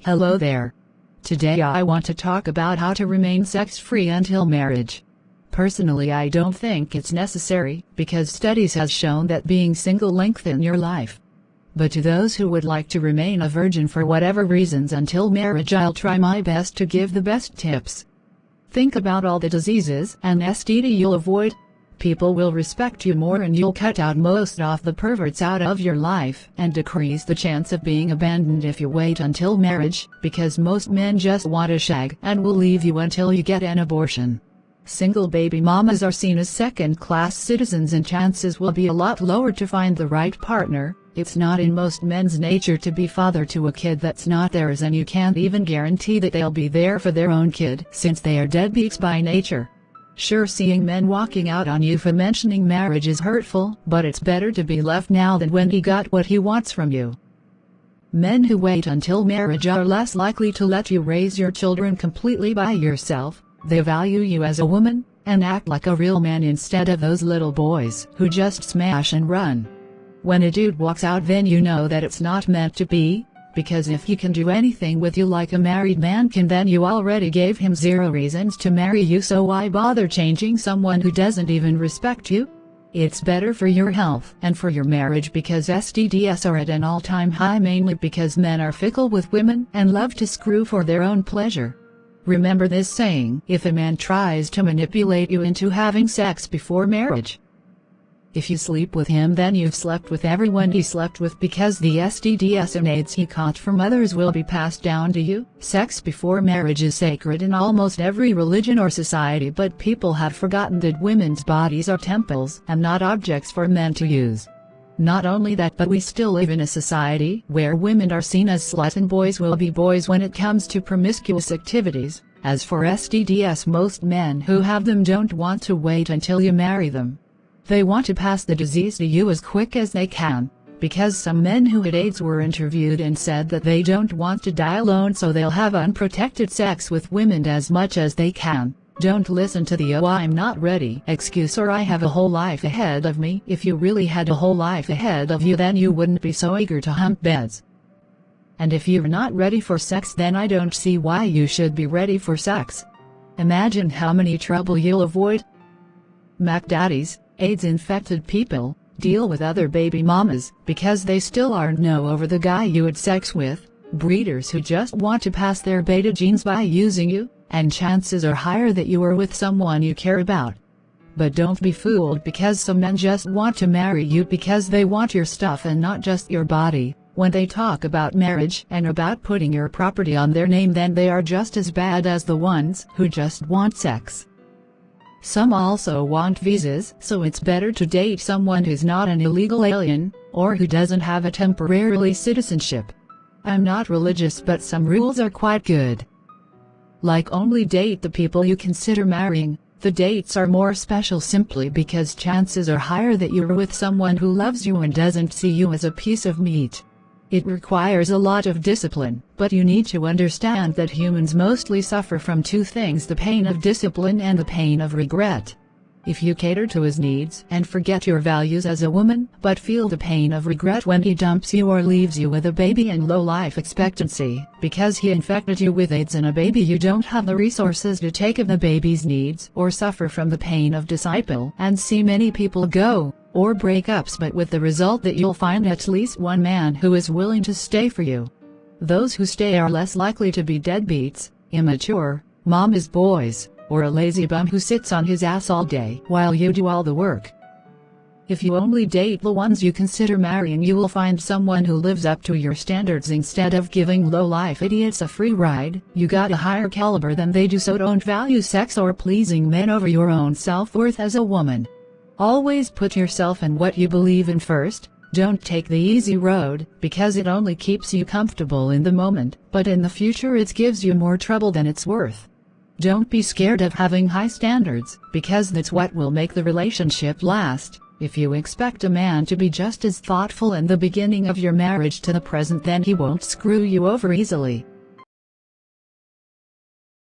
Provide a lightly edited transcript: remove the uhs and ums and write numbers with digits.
Hello there. Today I want to talk about how to remain sex-free until marriage. Personally, I don't think it's necessary, because studies has shown that being single lengthens your life. But to those who would like to remain a virgin for whatever reasons until marriage, I'll try my best to give the best tips. Think about all the diseases and STD you'll avoid. People will respect you more and you'll cut out most of the perverts out of your life and decrease the chance of being abandoned if you wait until marriage, because most men just want a shag and will leave you until you get an abortion. Single baby mamas are seen as second-class citizens and chances will be a lot lower to find the right partner. It's not in most men's nature to be father to a kid that's not theirs, and you can't even guarantee that they'll be there for their own kid since they are deadbeats by nature. Sure, seeing men walking out on you for mentioning marriage is hurtful, but it's better to be left now than when he got what he wants from you. Men who wait until marriage are less likely to let you raise your children completely by yourself. They value you as a woman and act like a real man instead of those little boys who just smash and run. When a dude walks out, then you know that it's not meant to be, because if he can do anything with you like a married man can, then you already gave him zero reasons to marry you, so why bother changing someone who doesn't even respect you? It's better for your health and for your marriage, because STDs are at an all-time high, mainly because men are fickle with women and love to screw for their own pleasure. Remember this saying: if a man tries to manipulate you into having sex before marriage, if you sleep with him, then you've slept with everyone he slept with, because the STDs and AIDS he caught from others will be passed down to you. Sex before marriage is sacred in almost every religion or society, but people have forgotten that women's bodies are temples and not objects for men to use. Not only that, but we still live in a society where women are seen as sluts and boys will be boys when it comes to promiscuous activities. As for STDs, most men who have them don't want to wait until you marry them. They want to pass the disease to you as quick as they can, because some men who had AIDS were interviewed and said that they don't want to die alone, so they'll have unprotected sex with women as much as they can. Don't listen to the "oh, I'm not ready" excuse or "I have a whole life ahead of me." If you really had a whole life ahead of you, then you wouldn't be so eager to hump beds. And if you're not ready for sex, then I don't see why you should be ready for sex. Imagine how many trouble you'll avoid. Mac daddies, AIDS-infected people, deal with other baby mamas because they still aren't over the guy you had sex with, breeders who just want to pass their beta genes by using you, and chances are higher that you are with someone you care about. But don't be fooled, because some men just want to marry you because they want your stuff and not just your body. When they talk about marriage and about putting your property on their name, then they are just as bad as the ones who just want sex. Some also want visas, so it's better to date someone who's not an illegal alien, or who doesn't have a temporary citizenship. I'm not religious, but some rules are quite good. Like, only date the people you consider marrying. The dates are more special simply because chances are higher that you're with someone who loves you and doesn't see you as a piece of meat. It requires a lot of discipline, but you need to understand that humans mostly suffer from two things: the pain of discipline and the pain of regret. If you cater to his needs and forget your values as a woman, but feel the pain of regret when he dumps you or leaves you with a baby and low life expectancy, because he infected you with AIDS and a baby you don't have the resources to take of the baby's needs, or suffer from the pain of disciple and see many people go, or breakups, but with the result that you'll find at least one man who is willing to stay for you. Those who stay are less likely to be deadbeats, immature, mama's boys, or a lazy bum who sits on his ass all day while you do all the work. If you only date the ones you consider marrying, you will find someone who lives up to your standards instead of giving low-life idiots a free ride. You got a higher caliber than they do, so don't value sex or pleasing men over your own self-worth as a woman. Always put yourself and what you believe in first. Don't take the easy road, because it only keeps you comfortable in the moment, but in the future it gives you more trouble than it's worth. Don't be scared of having high standards, because that's what will make the relationship last. If you expect a man to be just as thoughtful in the beginning of your marriage to the present, then he won't screw you over easily.